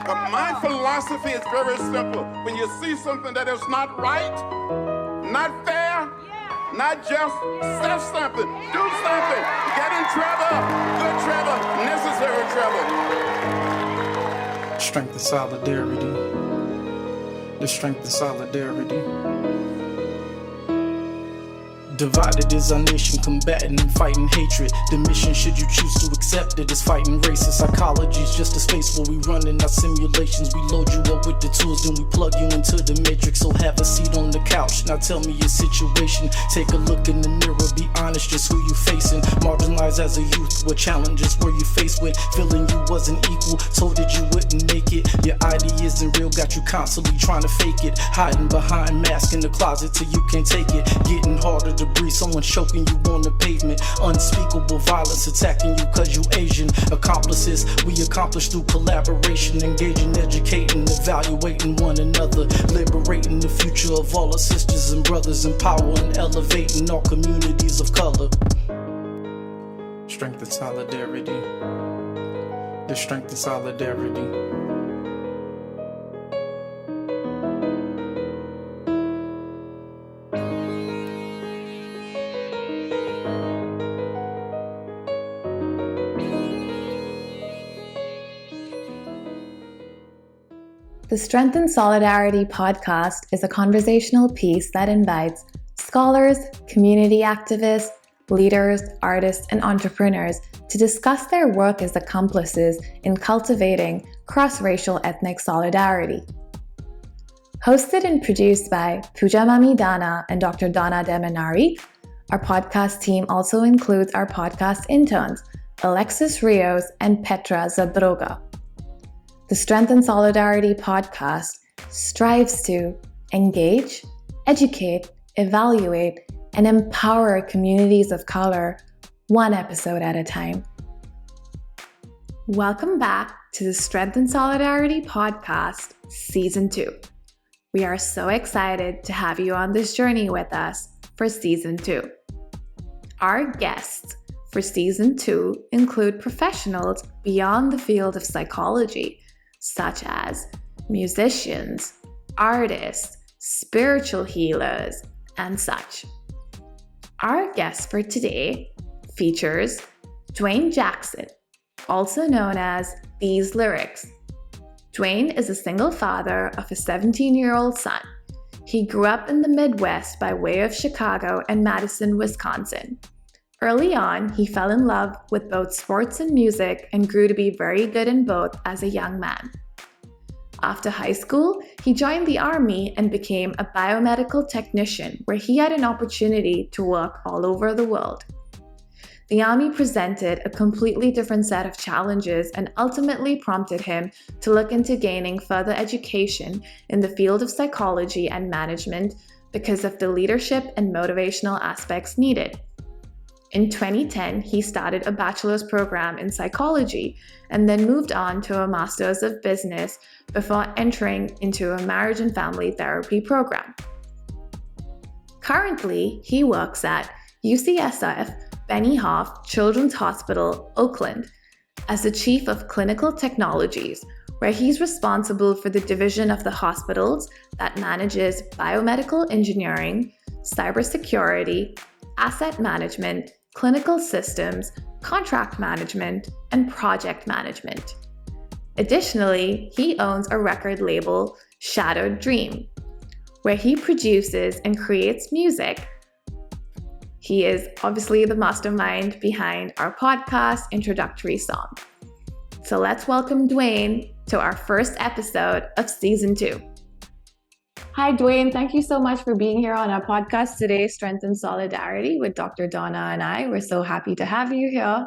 But my philosophy is very simple. When you see something that is not right, not fair, not just, say something, do something, get in trouble, good trouble, necessary trouble. Strength and solidarity. The strength and solidarity. Divided is our nation, combating and fighting hatred. The mission, should you choose to accept it, is fighting racist. Psychology is just a space where we run in our simulations. We load you up with the tools, then we plug you into the matrix. So have a seat on the couch, now tell me your situation. Take a look in the mirror, be honest, just who you facing. Marginalized as a youth, what challenges were you faced with? Feeling you wasn't equal, told that you wouldn't make it. Your ID isn't real, got you constantly trying to fake it. Hiding behind masks in the closet till you can't take it. Getting harder to breathe, someone choking you on the pavement. Unspeakable violence attacking you cause you Asian. Accomplices we accomplish through collaboration, engaging, educating, evaluating one another, liberating the future of all our sisters and brothers, empowering, elevating all communities of color. Strength and solidarity. The strength and solidarity. The Strength and Solidarity podcast is a conversational piece that invites scholars, community activists, leaders, artists, and entrepreneurs to discuss their work as accomplices in cultivating cross-racial ethnic solidarity. Hosted and produced by Pooja Mami Dana and Dr. Dana Demanari, our podcast team also includes our podcast interns, Alexis Rios and Petra Zabroga. The Strength and Solidarity podcast strives to engage, educate, evaluate, and empower communities of color one episode at a time. Welcome back to the Strength and Solidarity podcast, Season 2. We are so excited to have you on this journey with us for Season 2. Our guests for Season 2 include professionals beyond the field of psychology, such as musicians, artists, spiritual healers, and such. Our guest for today features Dwayne Jackson, also known as Deeslyrics. Dwayne is a single father of a 17-year-old son. He grew up in the Midwest by way of Chicago and Madison, Wisconsin. Early on, he fell in love with both sports and music and grew to be very good in both as a young man. After high school, he joined the Army and became a biomedical technician, where he had an opportunity to work all over the world. The Army presented a completely different set of challenges and ultimately prompted him to look into gaining further education in the field of psychology and management because of the leadership and motivational aspects needed. In 2010, he started a bachelor's program in psychology and then moved on to a master's of business before entering into a marriage and family therapy program. Currently, he works at UCSF Benny Hoff Children's Hospital, Oakland, as the Chief of Clinical Technologies, where he's responsible for the division of the hospitals that manages biomedical engineering, cybersecurity, asset management, clinical systems, contract management, and project management. Additionally, he owns a record label, Shattered Dream, where he produces and creates music. He is obviously the mastermind behind our podcast introductory song. So let's welcome Dwayne to our first episode of Season 2. Hi, Dwayne. Thank you so much for being here on our podcast today, Strength and Solidarity, with Dr. Donna and I. We're so happy to have you here.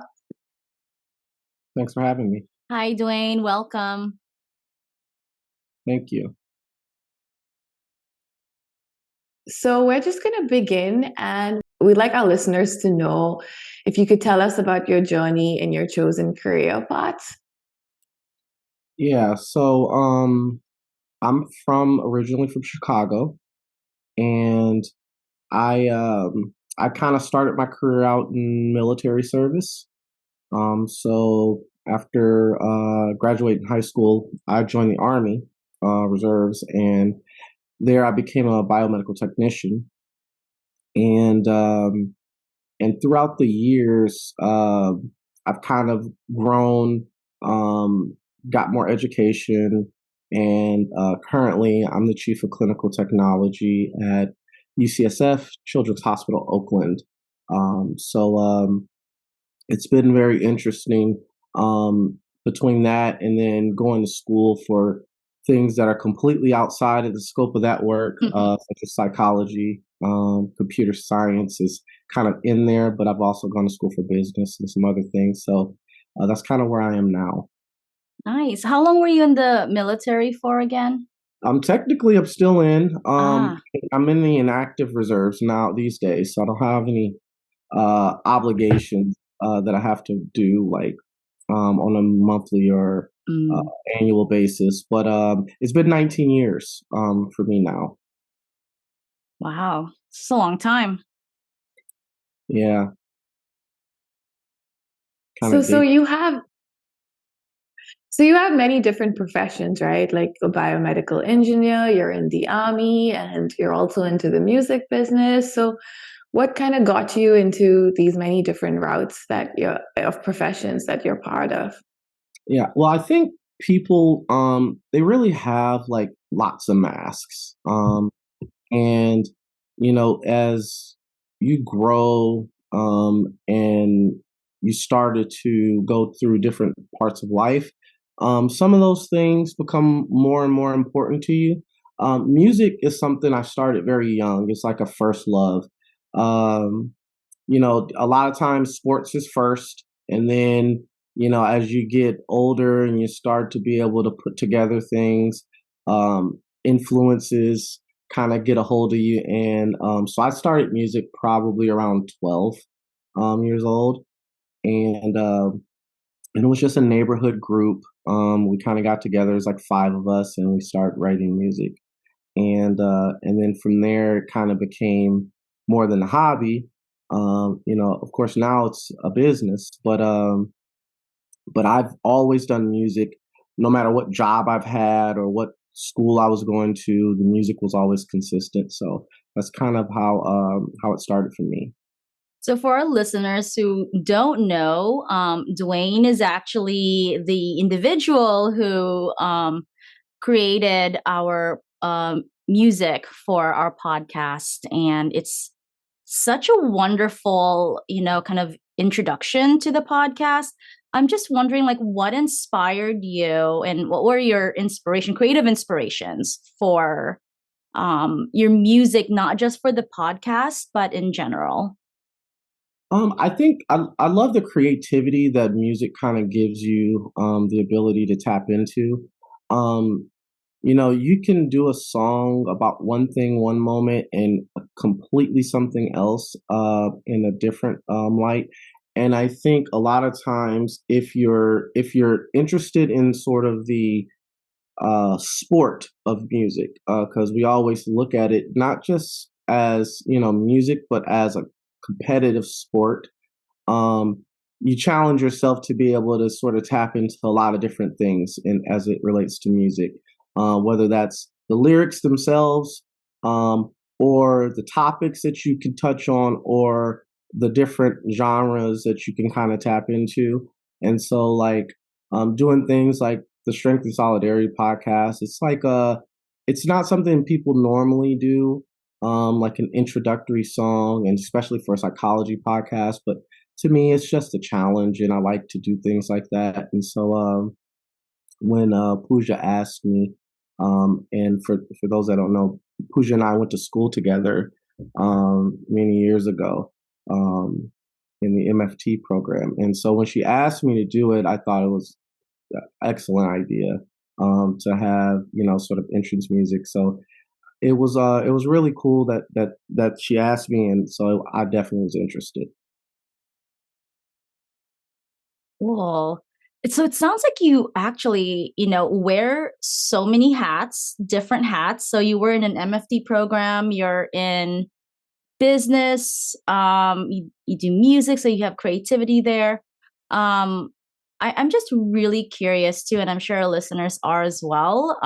Thanks for having me. Hi, Dwayne. Welcome. Thank you. So we're just going to begin, and we'd like our listeners to know if you could tell us about your journey and your chosen career path. Yeah, so I'm originally from Chicago, and I kind of started my career out in military service. So After graduating high school, I joined the Army Reserves, and there I became a biomedical technician. And and throughout the years, I've kind of grown, um, got more education, and currently I'm the chief of clinical technology at UCSF Children's Hospital Oakland. So it's been very interesting, between that and then going to school for things that are completely outside of the scope of that work, such as psychology. Computer science is kind of in there, but I've also gone to school for business and some other things. So that's kind of where I am now. Nice. How long were you in the military for again? I'm still in. Ah, I'm in the inactive reserves now these days, so I don't have any obligations that I have to do like on a monthly or uh, mm, annual basis. But it's been 19 years for me now. wow. It's a long time. Yeah, kind So of so date. you have so you have many different professions, right? Like a biomedical engineer, you're in the army, and you're also into the music business. So what kind of got you into these many different routes that you're of professions that you're part of? Yeah, well, I think people they really have like lots of masks. And as you grow and you started to go through different parts of life, some of those things become more and more important to you. Music is something I started very young. It's like a first love. um, a lot of times sports is first, and then, as you get older and you start to be able to put together things, influences kind of get a hold of you. And so I started music probably around 12 years old. And it was just a neighborhood group. We kind of got together, it's like five of us, and we started writing music. And then from there it kind of became more than a hobby. Of course now it's a business, but I've always done music. No matter what job I've had or what school I was going to, the music was always consistent. So that's kind of how it started for me. So, for our listeners who don't know, Dwayne is actually the individual who created our music for our podcast. And it's such a wonderful, kind of introduction to the podcast. I'm just wondering, like, what inspired you and what were your creative inspirations for your music, not just for the podcast, but in general? I think I love the creativity that music kind of gives you, the ability to tap into. Um, you can do a song about one thing one moment and completely something else in a different light. And I think a lot of times, if you're interested in sort of the sport of music, because we always look at it not just as music, but as a competitive sport. um, you challenge yourself to be able to sort of tap into a lot of different things in, as it relates to music, whether that's the lyrics themselves, um, or the topics that you can touch on, or the different genres that you can kind of tap into. And so, like, doing things like the Strength and Solidarity podcast, it's not something people normally do, like an introductory song, and especially for a psychology podcast. But to me, it's just a challenge, and I like to do things like that. And so, when Pooja asked me, and for those that don't know, Pooja and I went to school together many years ago, um, in the MFT program. And so when she asked me to do it, I thought it was an excellent idea, to have sort of entrance music. So it was really cool that she asked me, and so I definitely was interested. Cool. So it sounds like you actually, wear so many hats, different hats. So you were in an MFD program, you're in business, you do music, so you have creativity there. Um, I'm just really curious too, and I'm sure our listeners are as well.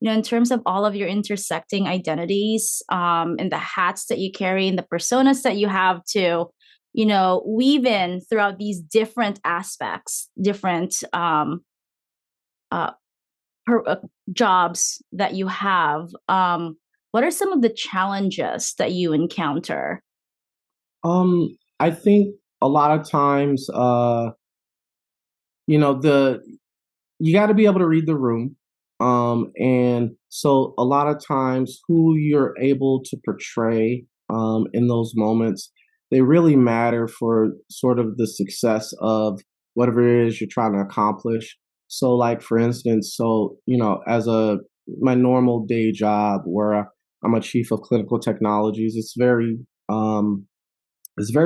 In terms of all of your intersecting identities, and the hats that you carry and the personas that you have to, weave in throughout these different aspects, different uh, jobs that you have. What are some of the challenges that you encounter? I think a lot of times, the you got to be able to read the room. And so a lot of times who you're able to portray in those moments, they really matter for sort of the success of whatever it is you're trying to accomplish. So like for instance, as my normal day job where I'm a chief of clinical technologies, it's very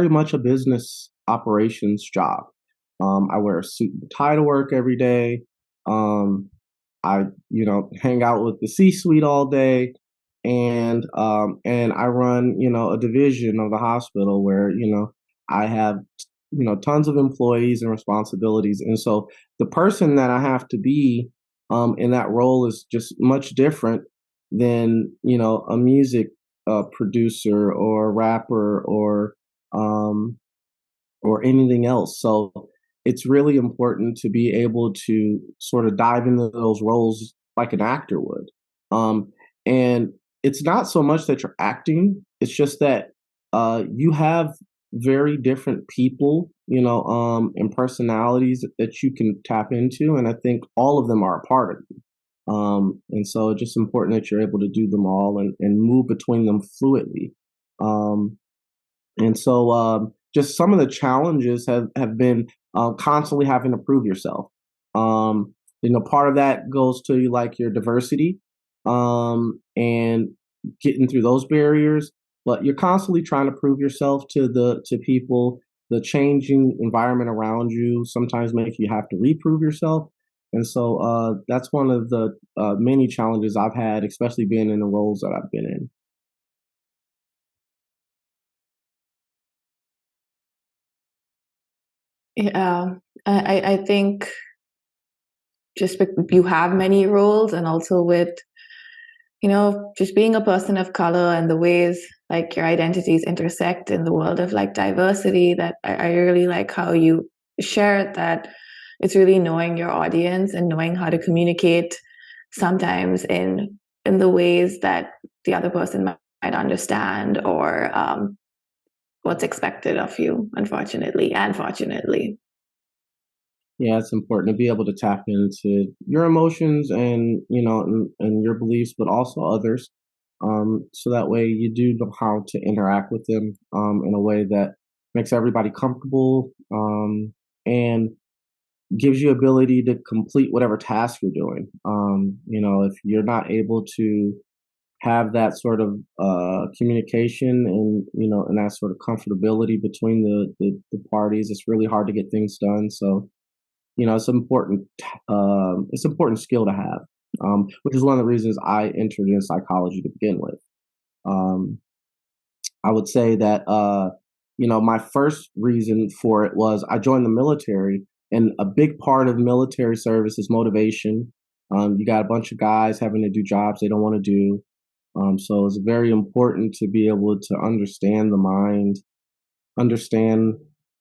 much a business operations job. I wear a suit and tie to work every day. Um, I, hang out with the C-suite all day, and I run, a division of the hospital where, I have, tons of employees and responsibilities, and so the person that I have to be, in that role is just much different than, a music producer or rapper um, or anything else. So it's really important to be able to sort of dive into those roles like an actor would. And it's not so much that you're acting, it's just that you have very different people, and personalities that you can tap into. And I think all of them are a part of you. And so it's just important that you're able to do them all and move between them fluidly. Um, and so just some of the challenges have been constantly having to prove yourself. Part of that goes to like your diversity and getting through those barriers, but you're constantly trying to prove yourself to people. The changing environment around you sometimes make you have to reprove yourself. And so that's one of the many challenges I've had, especially being in the roles that I've been in. Yeah, I think just you have many roles, and also with, just being a person of color and the ways like your identities intersect in the world of like diversity, that I really like how you shared that it's really knowing your audience and knowing how to communicate sometimes in the ways that the other person might understand, or what's expected of you, unfortunately and fortunately. Yeah, it's important to be able to tap into your emotions and and your beliefs, but also others. So that way you do know how to interact with them in a way that makes everybody comfortable and gives you ability to complete whatever task you're doing. If you're not able to have that sort of communication and and that sort of comfortability between the parties, it's really hard to get things done. So it's important skill to have, which is one of the reasons I entered in psychology to begin with. Um, I would say that my first reason for it was I joined the military, and a big part of military service is motivation. You got a bunch of guys having to do jobs they don't want to do, so it's very important to be able to understand the mind, understand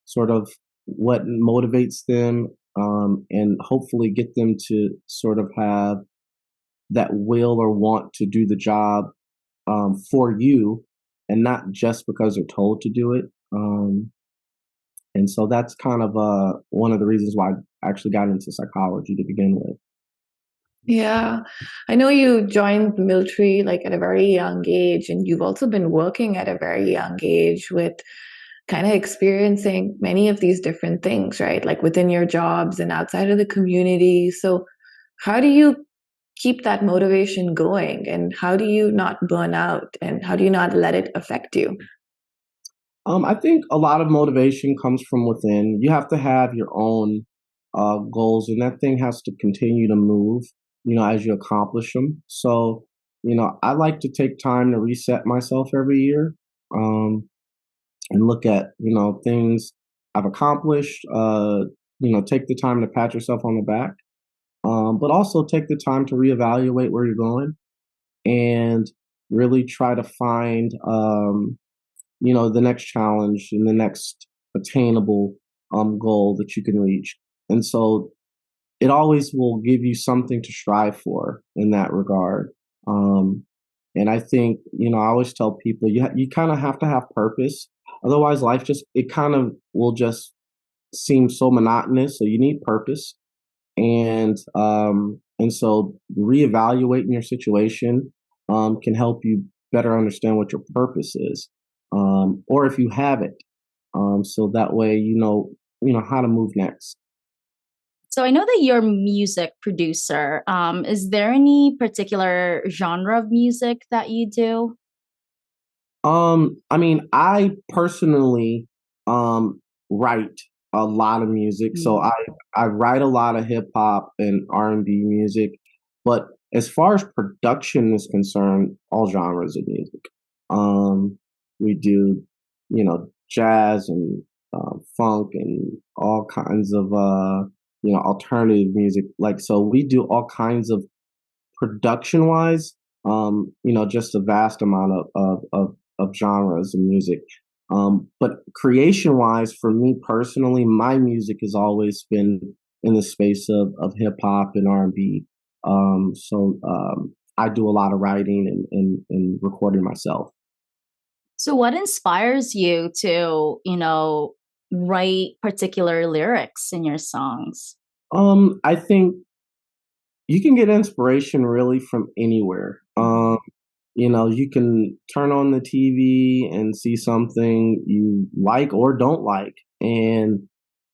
sort of what motivates them, and hopefully get them to sort of have that will or want to do the job for you and not just because they're told to do it. And so that's kind of one of the reasons why I actually got into psychology to begin with. Yeah, I know you joined the military like at a very young age, and you've also been working at a very young age with kind of experiencing many of these different things, right? Like within your jobs and outside of the community. So, how do you keep that motivation going, and how do you not burn out, and how do you not let it affect you? I think a lot of motivation comes from within. You have to have your own goals, and that thing has to continue to move, as you accomplish them. So, I like to take time to reset myself every year and look at, things I've accomplished, take the time to pat yourself on the back, but also take the time to reevaluate where you're going and really try to find, the next challenge and the next attainable goal that you can reach. And so it always will give you something to strive for in that regard. Um, and I think, I always tell people you kind of have to have purpose. Otherwise, life it kind of will just seem so monotonous. So you need purpose. And so reevaluating your situation can help you better understand what your purpose is, or if you have it, so that way how to move next. So I know that you're a music producer. Is there any particular genre of music that you do? I mean, I personally write a lot of music. So Mm. I write a lot of hip hop and R&B music, but as far as production is concerned, all genres of music. We do, jazz and funk and all kinds of alternative music. Like, so we do all kinds of production wise, just a vast amount of genres of music. But creation wise, for me personally, my music has always been in the space of hip hop and R&B. I do a lot of writing and recording myself. So what inspires you to, write particular lyrics in your songs? I think you can get inspiration really from anywhere. You can turn on the TV and see something you like or don't like, and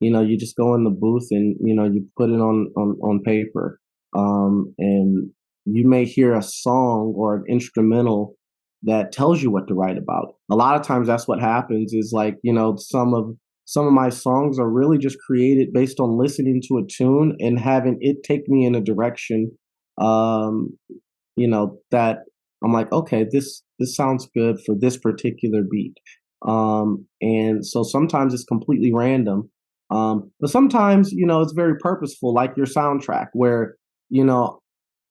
you just go in the booth and you put it on paper, and you may hear a song or an instrumental that tells you what to write about. A lot of times, that's what happens. Is like some of my songs are really just created based on listening to a tune and having it take me in a direction, um, that I'm like, okay, this sounds good for this particular beat. And so sometimes it's completely random. But sometimes, it's very purposeful, like your soundtrack, where, you know,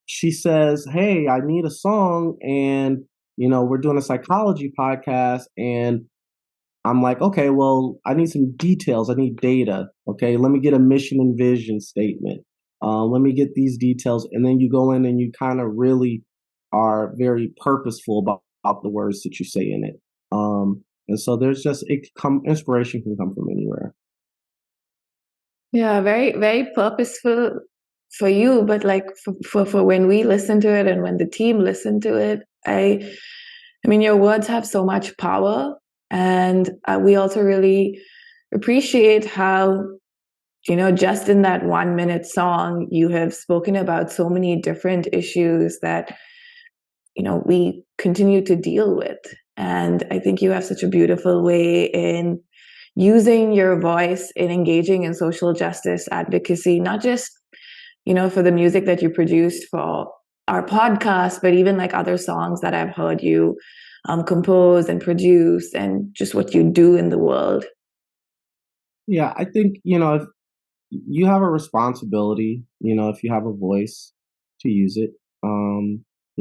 she says, hey, I need a song, and, we're doing a psychology podcast, and I'm like, okay, well, I need some details. I need data. Okay, let me get a mission and vision statement. Let me get these details. And then you go in and you kind of really are very purposeful about the words that you say in it. And so inspiration can come from anywhere. Yeah, very, very purposeful for you, but like for when we listen to it and when the team listen to it, I mean, your words have so much power, and we also really appreciate how, just in that 1 minute song, you have spoken about so many different issues that, we continue to deal with. And I think you have such a beautiful way in using your voice in engaging in social justice advocacy, not just, for the music that you produced for our podcast, but even like other songs that I've heard you compose and produce, and just what you do in the world. Yeah, I think, if you have a responsibility, if you have a voice, to use it.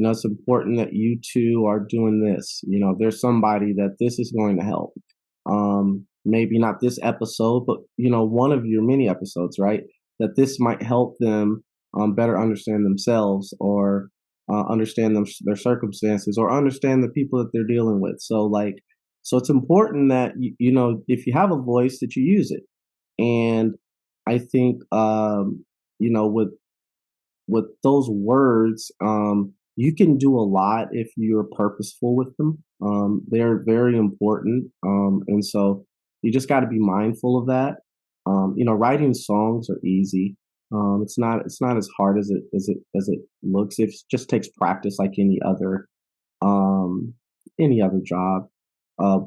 It's important that you two are doing this. There's somebody that this is going to help. Maybe not this episode, but one of your many episodes, right? That this might help them better understand themselves, or understand their circumstances, or understand the people that they're dealing with. So it's important that if you have a voice, that you use it. And I think with those words, you can do a lot if you're purposeful with them. They're very important, and so you just got to be mindful of that. Writing songs are easy. It's not as hard as it looks. It just takes practice, like any other job.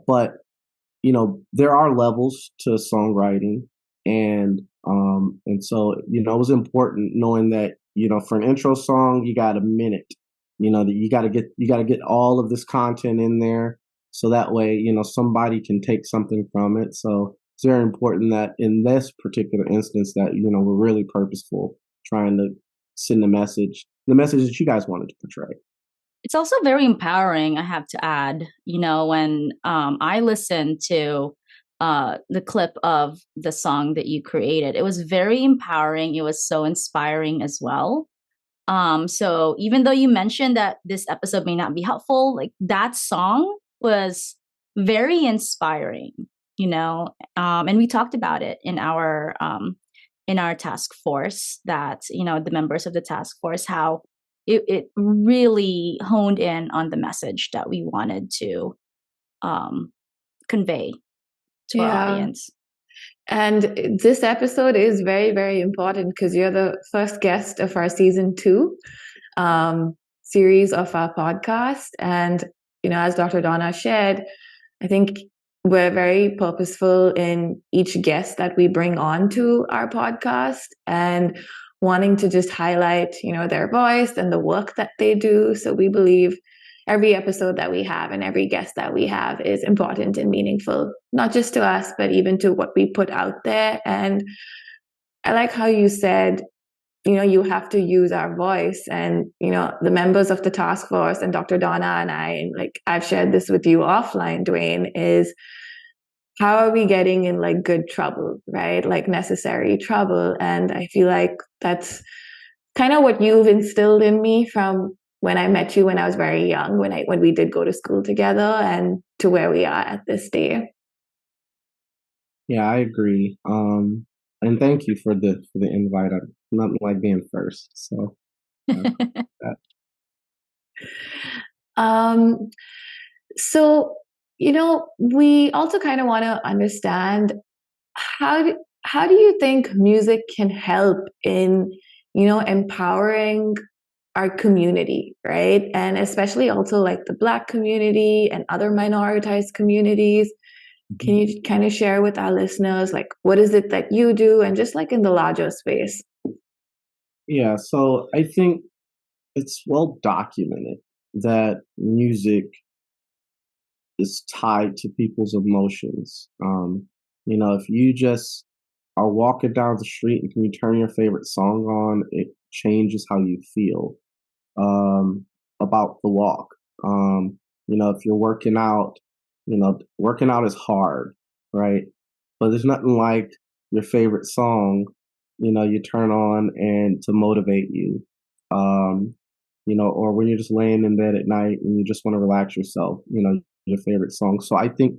But there are levels to songwriting, and so it was important knowing that for an intro song you got a minute, that you got to get all of this content in there, so that way somebody can take something from it. So it's very important that in this particular instance that, we're really purposeful trying to send the message that you guys wanted to portray. It's also very empowering, I have to add, when I listened to the clip of the song that you created, it was very empowering. It was so inspiring as well. So even though you mentioned that this episode may not be helpful, like that song was very inspiring, and we talked about it in our task force that, the members of the task force, how it really honed in on the message that we wanted to convey to our audience. And this episode is very, very important because you're the first guest of our season 2 series of our podcast. And, as Dr. Donna shared, I think we're very purposeful in each guest that we bring on to our podcast and wanting to just highlight, their voice and the work that they do. So we believe every episode that we have and every guest that we have is important and meaningful, not just to us, but even to what we put out there. And I like how you said, you have to use our voice, and, the members of the task force and Dr. Donna and I, and like I've shared this with you offline, Dwayne, is how are we getting in like good trouble, right? Like necessary trouble. And I feel like that's kind of what you've instilled in me from when I met you when I was very young, when we did go to school together, and to where we are at this day. Yeah, I agree. And thank you for the invite. Nothing like being first. So So, we also kind of want to understand how do you think music can help in, empowering our community, right? And especially also like the Black community and other minoritized communities. Can you kind of share with our listeners, like, what is it that you do, and just like in the larger space? Yeah, so I think it's well documented that music is tied to people's emotions. If you just are walking down the street and can you turn your favorite song on, it changes how you feel about the walk. If you're working out, working out is hard, right? But there's nothing like your favorite song, you turn on and to motivate you. Or when you're just laying in bed at night and you just want to relax yourself, your favorite song. So I think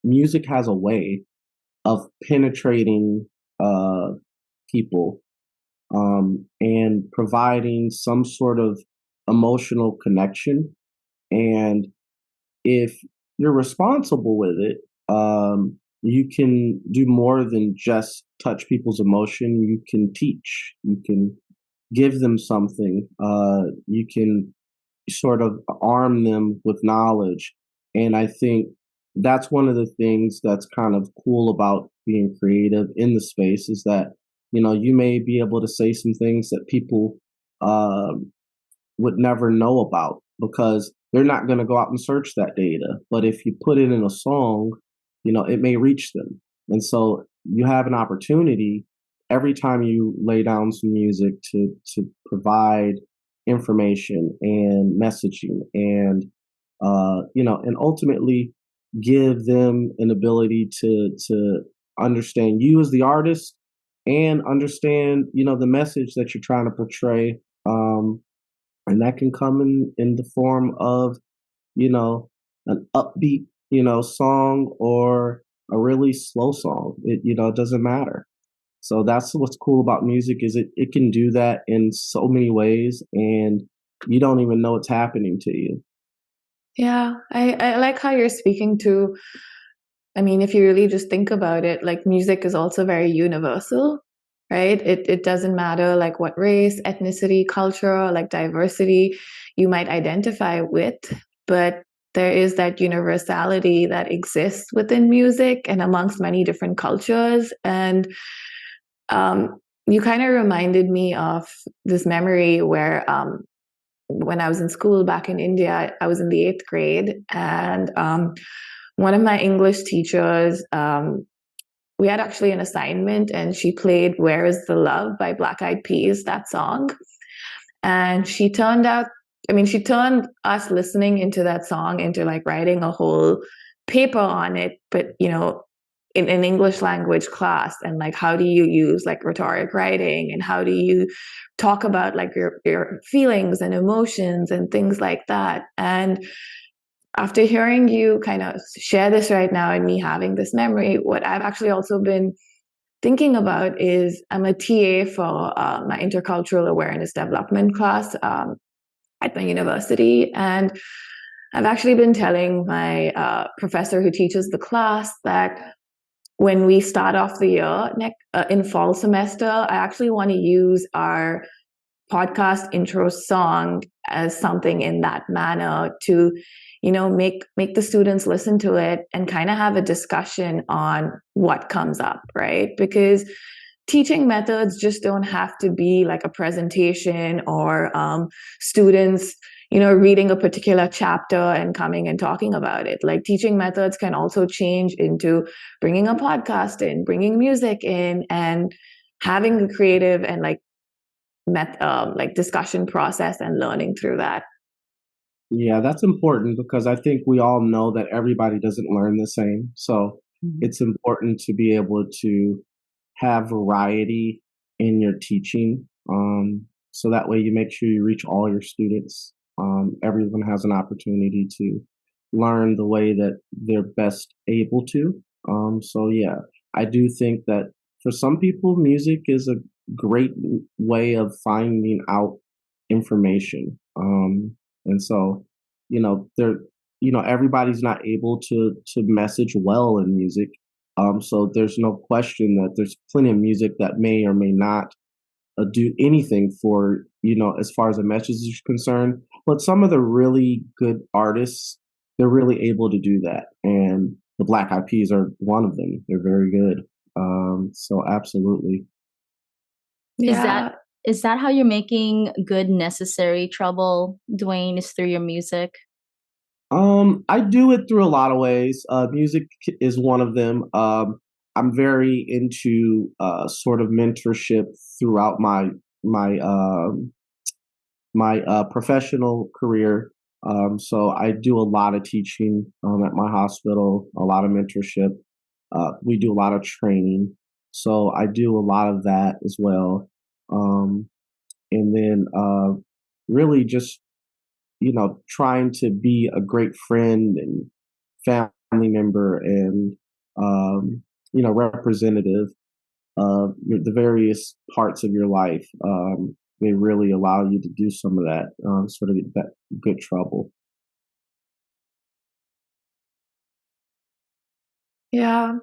music has a way of penetrating people and providing some sort of emotional connection. And if you're responsible with it, you can do more than just touch people's emotion. You can teach, you can give them something, you can sort of arm them with knowledge. And I think that's one of the things that's kind of cool about being creative in the space is that, you may be able to say some things that people would never know about because they're not going to go out and search that data. But if you put it in a song, it may reach them. And so you have an opportunity every time you lay down some music to provide information and messaging and, and ultimately give them an ability to understand you as the artist and understand, the message that you're trying to portray. And that can come in the form of, an upbeat, song or a really slow song. It doesn't matter. So that's what's cool about music is it can do that in so many ways and you don't even know it's happening to you. Yeah, I like how you're speaking to, I mean, if you really just think about it, like music is also very universal, right? It doesn't matter like what race, ethnicity, culture, like diversity you might identify with, but there is that universality that exists within music and amongst many different cultures. And you kind of reminded me of this memory where when I was in school back in India, I was in the 8th grade, and one of my English teachers we had actually an assignment, and she played "Where Is the Love" by Black Eyed Peas, that song. And she turned us listening into that song into like writing a whole paper on it, but in an English language class. And like, how do you use like rhetoric writing, and how do you talk about like your feelings and emotions and things like that. And after hearing you kind of share this right now and me having this memory, what I've actually also been thinking about is I'm a TA for my intercultural awareness development class at my university. And I've actually been telling my professor who teaches the class that when we start off the year in fall semester, I actually want to use our podcast intro song as something in that manner to make the students listen to it and kind of have a discussion on what comes up, right? Because teaching methods just don't have to be like a presentation or students reading a particular chapter and coming and talking about it. Like, teaching methods can also change into bringing a podcast in, bringing music in, and having a creative and like discussion process and learning through that. Yeah, that's important because I think we all know that everybody doesn't learn the same. So it's important to be able to have variety in your teaching. So that way you make sure you reach all your students. Everyone has an opportunity to learn the way that they're best able to. So yeah, I do think that for some people, music is a great way of finding out information. And so, everybody's not able to message well in music. So there's no question that there's plenty of music that may or may not do anything for, as far as the message is concerned. But some of the really good artists, they're really able to do that. And the Black Eyed Peas are one of them. They're very good. So absolutely. Yeah. Is that how you're making good necessary trouble, Dwayne, is through your music? I do it through a lot of ways. Music is one of them. I'm very into sort of mentorship throughout my professional career. So I do a lot of teaching at my hospital, a lot of mentorship. We do a lot of training, so I do a lot of that as well. And then really just trying to be a great friend and family member and representative of the various parts of your life. They really allow you to do some of that, sort of that good trouble. Yeah.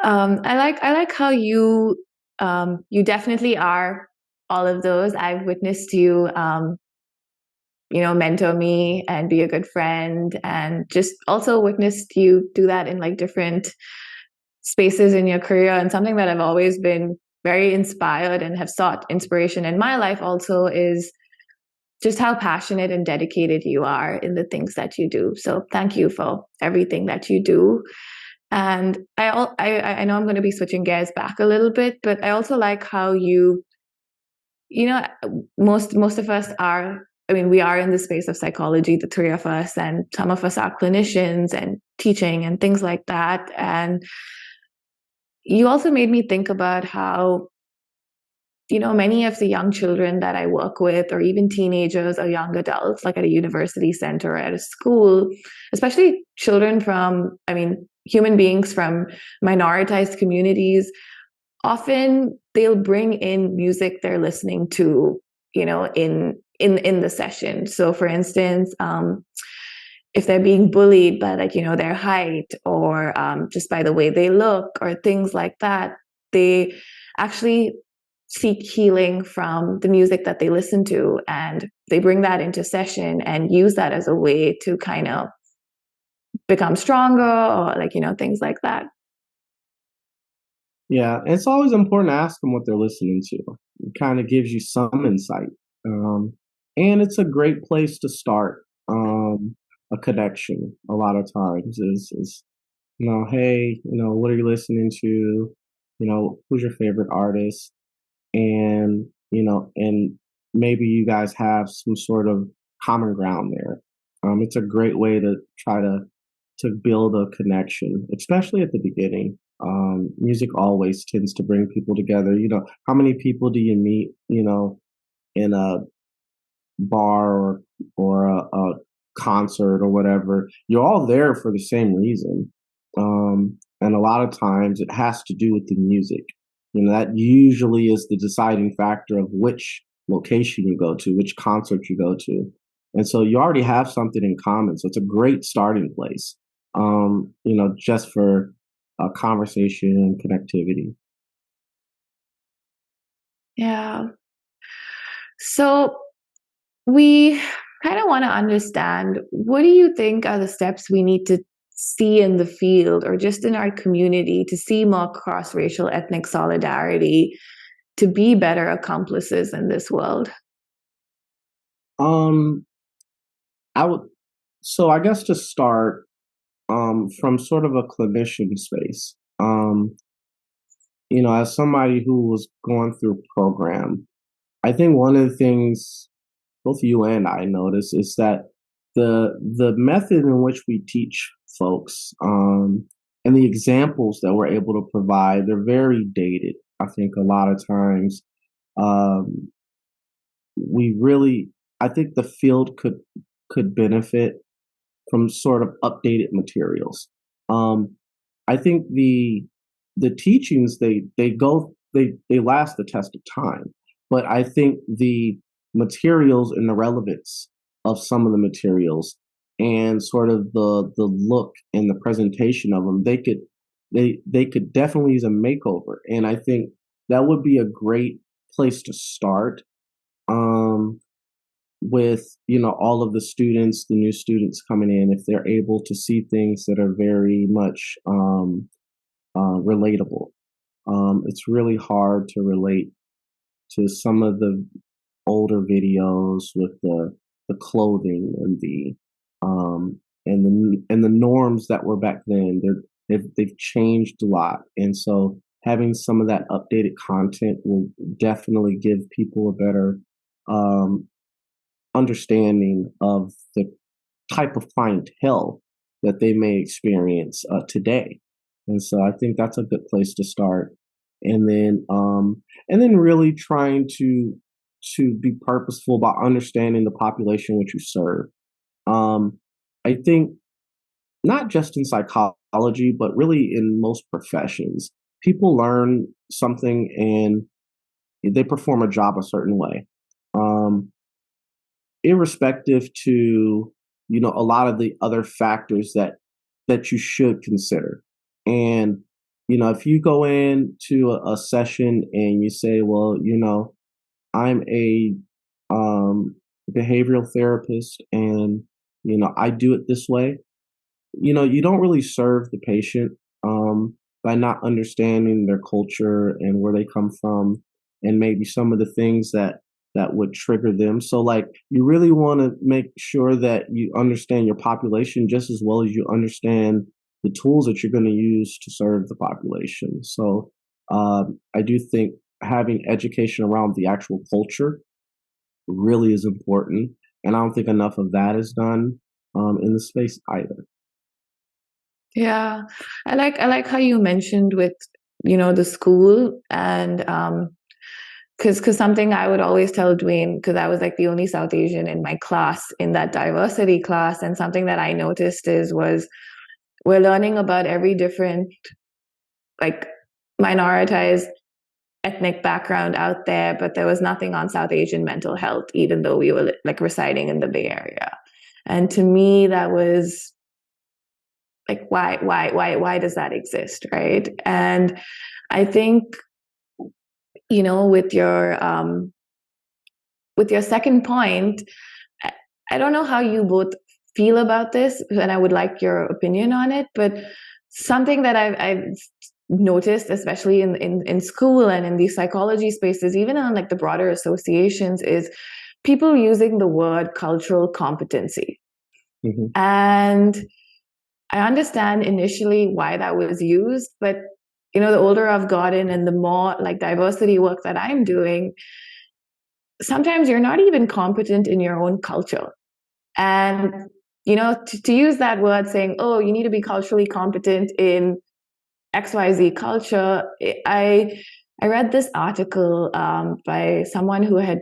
I like how you definitely are all of those. I've witnessed you mentor me and be a good friend, and just also witnessed you do that in like different spaces in your career. And something that I've always been very inspired and have sought inspiration in my life also is just how passionate and dedicated you are in the things that you do. So thank you for everything that you do. And I know I'm going to be switching gears back a little bit, but I also like how most of us are. I mean, we are in the space of psychology, the three of us, and some of us are clinicians and teaching and things like that. And you also made me think about how many of the young children that I work with, or even teenagers or young adults, like at a university center or at a school, especially children human beings from minoritized communities, often they'll bring in music they're listening to, in the session. So for instance, if they're being bullied by their height, or just by the way they look, or things like that, they actually seek healing from the music that they listen to, and they bring that into session and use that as a way to kind of become stronger, or things like that. Yeah, and it's always important to ask them what they're listening to. It kind of gives you some insight, and it's a great place to start a connection. A lot of times is hey, what are you listening to? Who's your favorite artist? And maybe you guys have some sort of common ground there. It's a great way to try to build a connection, especially at the beginning. Music always tends to bring people together. How many people do you meet, in a bar or a concert or whatever? You're all there for the same reason. And a lot of times it has to do with the music. That usually is the deciding factor of which location you go to, which concert you go to. And so you already have something in common. So it's a great starting place, just for conversation and connectivity. Yeah. So we kind of want to understand, what do you think are the steps we need to see in the field or just in our community to see more cross-racial ethnic solidarity to be better accomplices in this world? Um, I would, so I guess to start, from sort of a clinician space, as somebody who was going through program, I think one of the things both you and I notice is that the method in which we teach folks, and the examples that we're able to provide, they're very dated. I think a lot of times, um, we really, I think the field could benefit from sort of updated materials. Um, I think the teachings, they last the test of time, but I think the materials and the relevance of some of the materials and sort of the look and the presentation of them, they could definitely use a makeover, and I think that would be a great place to start. Um, with all of the students, the new students coming in, if they're able to see things that are very much relatable. It's really hard to relate to some of the older videos with the clothing and the norms that were back then. They've changed a lot, and so having some of that updated content will definitely give people a better um, understanding of the type of clientele that they may experience today. And so I think that's a good place to start. And then really trying to be purposeful about understanding the population which you serve. Um, I think not just in psychology, but really in most professions, people learn something and they perform a job a certain way. Um, Irrespective to a lot of the other factors that you should consider. And if you go into a session and you say, well, I'm a behavioral therapist, and I do it this way, you don't really serve the patient by not understanding their culture and where they come from, and maybe some of the things that would trigger them. So, like, you really want to make sure that you understand your population just as well as you understand the tools that you're going to use to serve the population. So, I do think having education around the actual culture really is important, and I don't think enough of that is done in the space either. Yeah, I like how you mentioned with the school, and because something I would always tell Dwayne, because I was like the only South Asian in my class, in that diversity class, and something that I noticed was we're learning about every different, like, minoritized ethnic background out there, but there was nothing on South Asian mental health, even though we were like residing in the Bay Area. And to me, that was like, why does that exist, right? And I think, with your second point, I don't know how you both feel about this, and I would like your opinion on it. But something that I've noticed, especially in school and in these psychology spaces, even on like the broader associations, is people using the word cultural competency. Hmm. And I understand initially why that was used, but the older I've gotten and the more like diversity work that I'm doing, sometimes you're not even competent in your own culture. And to use that word saying, oh, you need to be culturally competent in XYZ culture. I read this article by someone who had,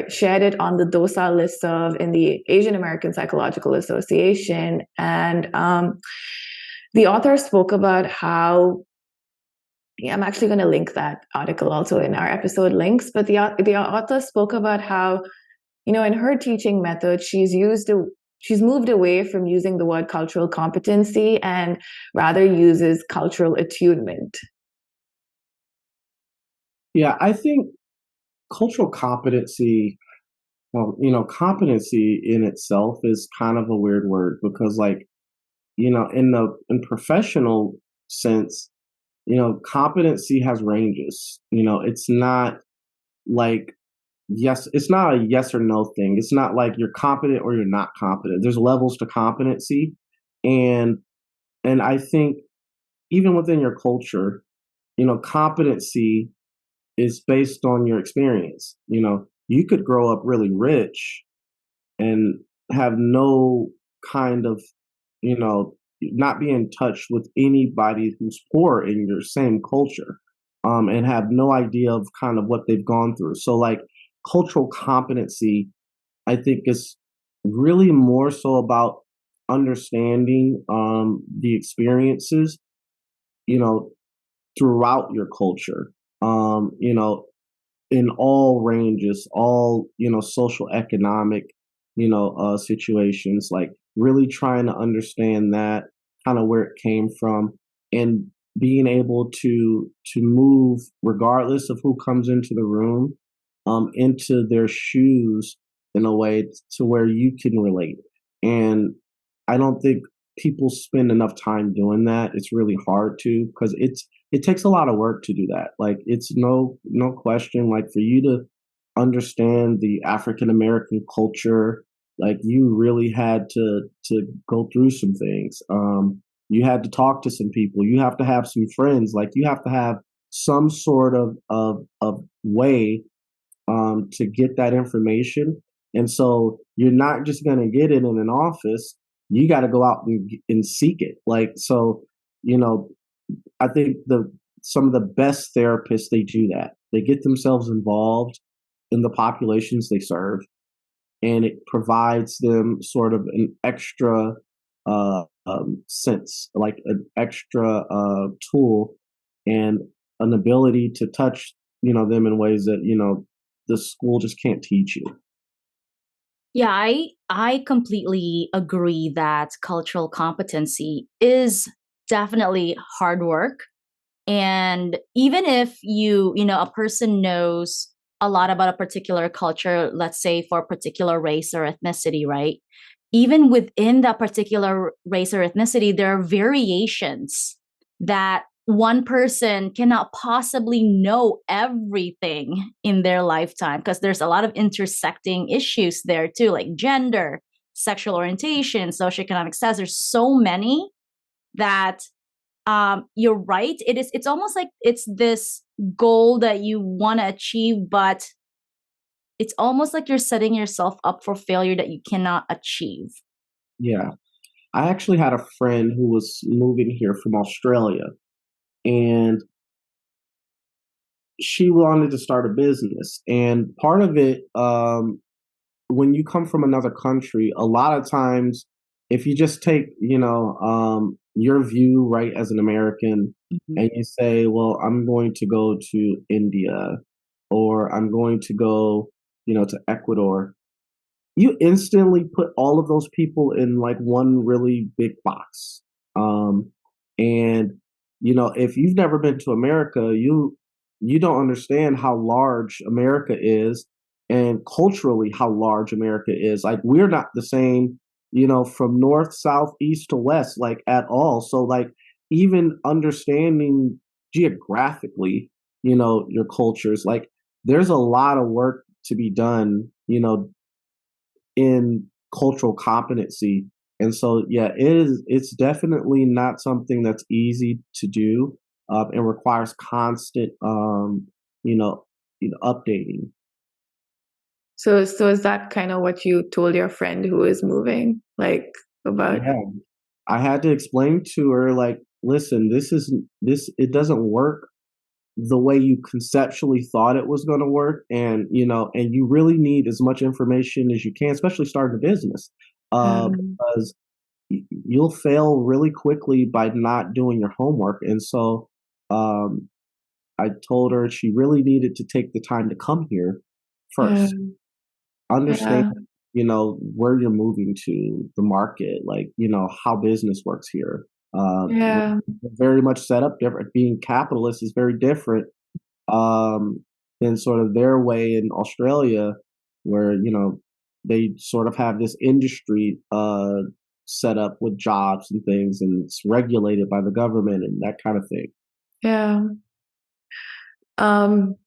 shared it on the DOSA listserv in the Asian American Psychological Association. And the author spoke about how, I'm actually going to link that article also in our episode links, but the author spoke about how, in her teaching method, she's moved away from using the word cultural competency and rather uses cultural attunement. Yeah, I think cultural competency, competency in itself is kind of a weird word because in professional sense, competency has ranges. It's not like yes, it's not a yes or no thing. It's not like you're competent or you're not competent. There's levels to competency, and I think even within your culture, competency is based on your experience. You could grow up really rich and have no kind of, not be in touch with anybody who's poor in your same culture, and have no idea of kind of what they've gone through. So, like, cultural competency, I think, is really more so about understanding the experiences, throughout your culture, in all ranges, all, social, economic, situations, like really trying to understand that kind of where it came from and being able to move regardless of who comes into the room, into their shoes in a way to where you can relate. And I don't think people spend enough time doing that. It's really hard to, because it takes a lot of work to do that. Like, it's no question, like, for you to understand the African American culture, like, you really had to go through some things. You had to talk to some people. You have to have some friends. Like, you have to have some sort of way to get that information. And so you're not just going to get it in an office. You got to go out and seek it. Like, so, I think some of the best therapists, they do that. They get themselves involved in the populations they serve, and it provides them sort of an extra sense, like an extra tool and an ability to touch, them in ways that, the school just can't teach you. Yeah, I completely agree that cultural competency is definitely hard work. And even if a person knows a lot about a particular culture, let's say for a particular race or ethnicity, right? Even within that particular race or ethnicity, there are variations that one person cannot possibly know everything in their lifetime, because there's a lot of intersecting issues there too, like gender, sexual orientation, socioeconomic status. There's so many that you're right. It's almost like it's this goal that you want to achieve, but it's almost like you're setting yourself up for failure that you cannot achieve. Yeah. I actually had a friend who was moving here from Australia, and she wanted to start a business. And part of it, when you come from another country, a lot of times, if you just take, your view, right, as an American, and you say, well, I'm going to go to India, or I'm going to go, to Ecuador, you instantly put all of those people in like one really big box. And if you've never been to America, you don't understand how large America is, and culturally how large America is. Like, we're not the same, from north, south, east to west, like, at all. So, like, even understanding geographically, your cultures, like, there's a lot of work to be done, in cultural competency And so, yeah, it's definitely not something that's easy to do, and requires constant, you know, updating. So is that kind of what you told your friend who is moving, like about? Yeah, I had to explain to her, like, listen, it doesn't work the way you conceptually thought it was going to work, and and you really need as much information as you can, especially starting a business, because you'll fail really quickly by not doing your homework. And so, um, I told her she really needed to take the time to come here Yeah, first, understand, yeah, where you're moving to, the market, like, how business works here. We're yeah, very much set up different. Being capitalist is very different, um, than sort of their way in Australia, where they sort of have this industry set up with jobs and things, and it's regulated by the government and that kind of thing. yeah.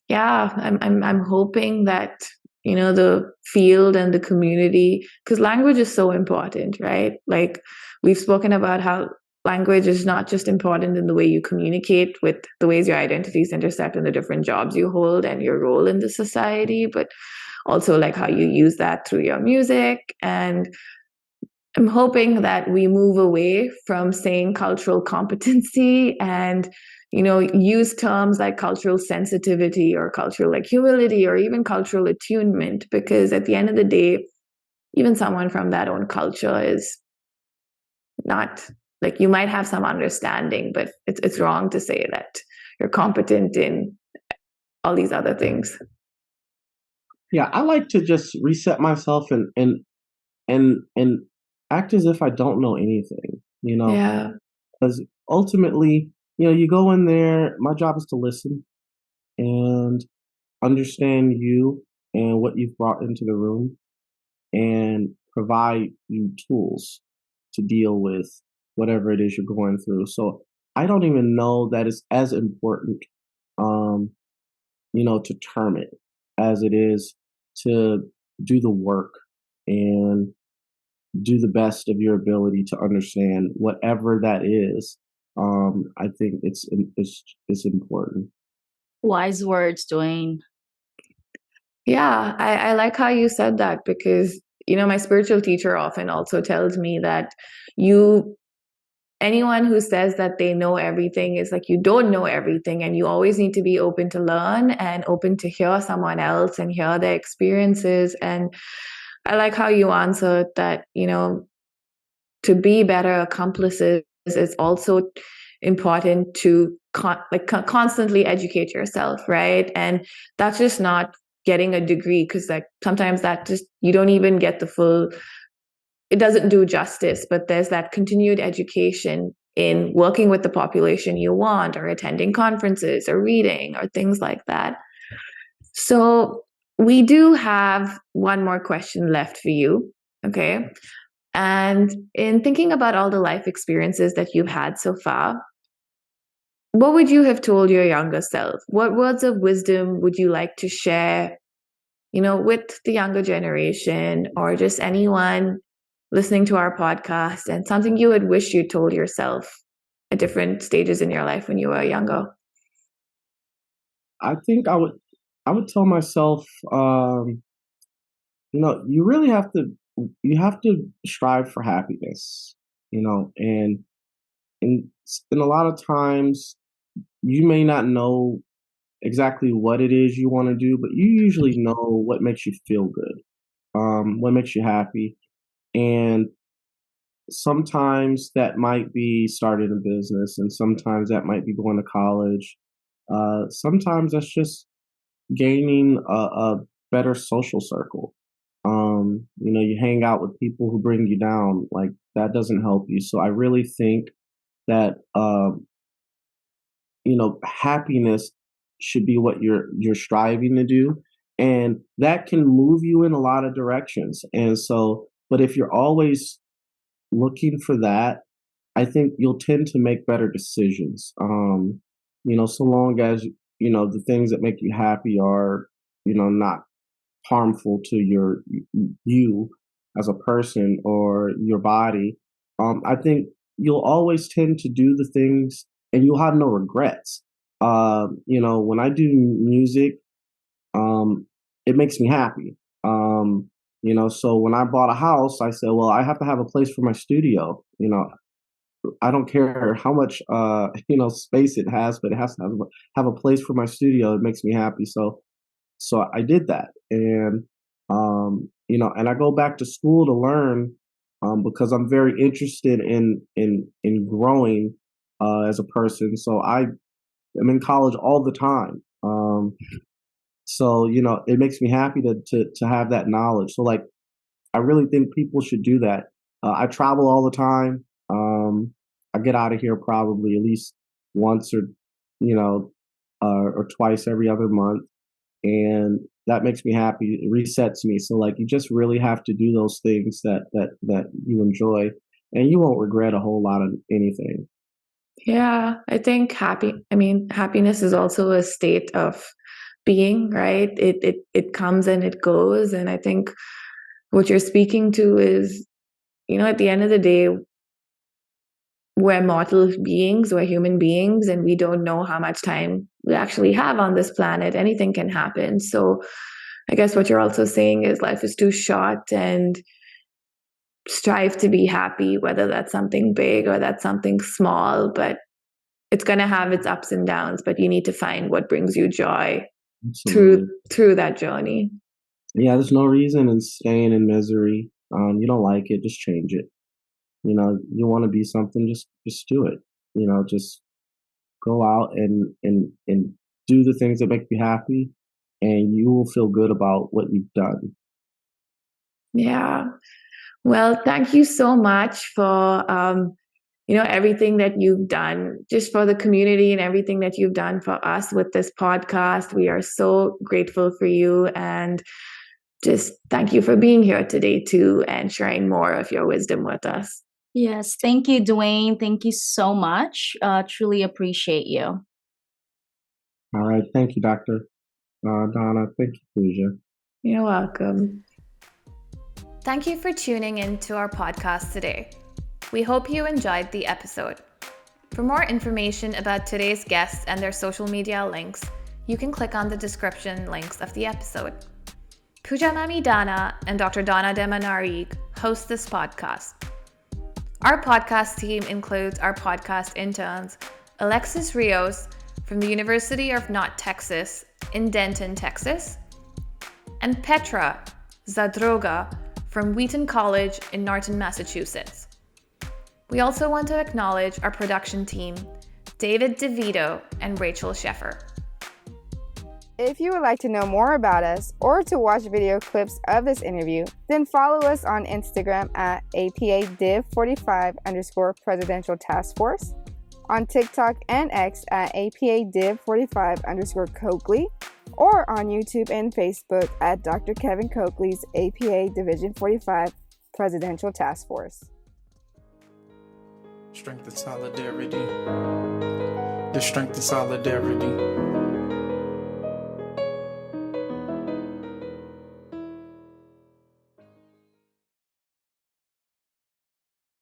Yeah, I'm hoping that, the field and the community, because language is so important, right? Like we've spoken about how language is not just important in the way you communicate with the ways your identities intersect and the different jobs you hold and your role in the society, but also like how you use that through your music. And I'm hoping that we move away from saying cultural competency and, use terms like cultural sensitivity or cultural like humility or even cultural attunement, because at the end of the day, even someone from that own culture is not like, you might have some understanding, but it's wrong to say that you're competent in all these other things. Yeah, I like to just reset myself and act as if I don't know anything, Yeah. because ultimately, you go in there. My job is to listen and understand you and what you've brought into the room, and provide you tools to deal with whatever it is you're going through. So I don't even know that it's as important, um, to term it as it is to do the work and do the best of your ability to understand whatever that is. I think it's important. Wise words, Dwayne. Yeah, I like how you said that because, my spiritual teacher often also tells me that you, anyone who says that they know everything is like you don't know everything, and you always need to be open to learn and open to hear someone else and hear their experiences. And I like how you answered that, to be better accomplices, it's also important to constantly educate yourself, right? And that's just not getting a degree, because like sometimes that just you don't even get the full, it doesn't do justice, but there's that continued education in working with the population you want, or attending conferences or reading or things like that. So we do have one more question left for you. Okay. And in thinking about all the life experiences that you've had so far, what would you have told your younger self? What words of wisdom would you like to share, with the younger generation or just anyone listening to our podcast, and something you would wish you told yourself at different stages in your life when you were younger? I think I would tell myself, you really have to strive for happiness, and and a lot of times you may not know exactly what it is you want to do, but you usually know what makes you feel good, what makes you happy. And sometimes that might be starting a business, and sometimes that might be going to college. Sometimes that's just gaining a better social circle. You hang out with people who bring you down, like that doesn't help you. So I really think that happiness should be what you're striving to do, and that can move you in a lot of directions. And so, but if you're always looking for that, I think you'll tend to make better decisions. So long as the things that make you happy are not harmful to you, as a person or your body, I think you'll always tend to do the things and you'll have no regrets. When I do music, it makes me happy. So when I bought a house, I said, well, I have to have a place for my studio. I don't care how much space it has, but it has to have a place for my studio. It makes me happy. So I did that, and and I go back to school to learn because I'm very interested in growing as a person. So I am in college all the time. So it makes me happy to have that knowledge. So like, I really think people should do that. I travel all the time. I get out of here probably at least once or twice every other month, and that makes me happy. It resets me. So like, you just really have to do those things that you enjoy, and you won't regret a whole lot of anything. Yeah, I think happiness is also a state of being, right? It comes and it goes, and I think what you're speaking to is, at the end of the day, we're mortal beings, we're human beings, and we don't know how much time we actually have on this planet. Anything can happen. So I guess what you're also saying is life is too short, and strive to be happy, whether that's something big or that's something small, but it's going to have its ups and downs, but you need to find what brings you joy through that journey. Yeah, there's no reason in staying in misery. You don't like it, just change it. You want to be something, just do it. Just go out and do the things that make you happy, and you will feel good about what you've done. Yeah. Well, thank you so much for everything that you've done just for the community and everything that you've done for us with this podcast. We are so grateful for you, and just thank you for being here today too and sharing more of your wisdom with us. Yes, thank you, Dwayne. Thank you so much. Truly appreciate you. All right. Thank you, Dr. Donna. Thank you, Pooja. You're welcome. Thank you for tuning in to our podcast today. We hope you enjoyed the episode. For more information about today's guests and their social media links, you can click on the description links of the episode. Pooja Mami Dana and Dr. Donna Demanarig host this podcast. Our podcast team includes our podcast interns, Alexis Rios from the University of North Texas in Denton, Texas, and Petra Zadroga from Wheaton College in Norton, Massachusetts. We also want to acknowledge our production team, David DeVito and Rachel Sheffer. If you would like to know more about us or to watch video clips of this interview, then follow us on Instagram at APADiv45_Presidential Task Force, on TikTok and X at APADiv45_Coakley, or on YouTube and Facebook at Dr. Kevin Coakley's APA Division 45 Presidential Task Force. Strength and solidarity. The strength and solidarity.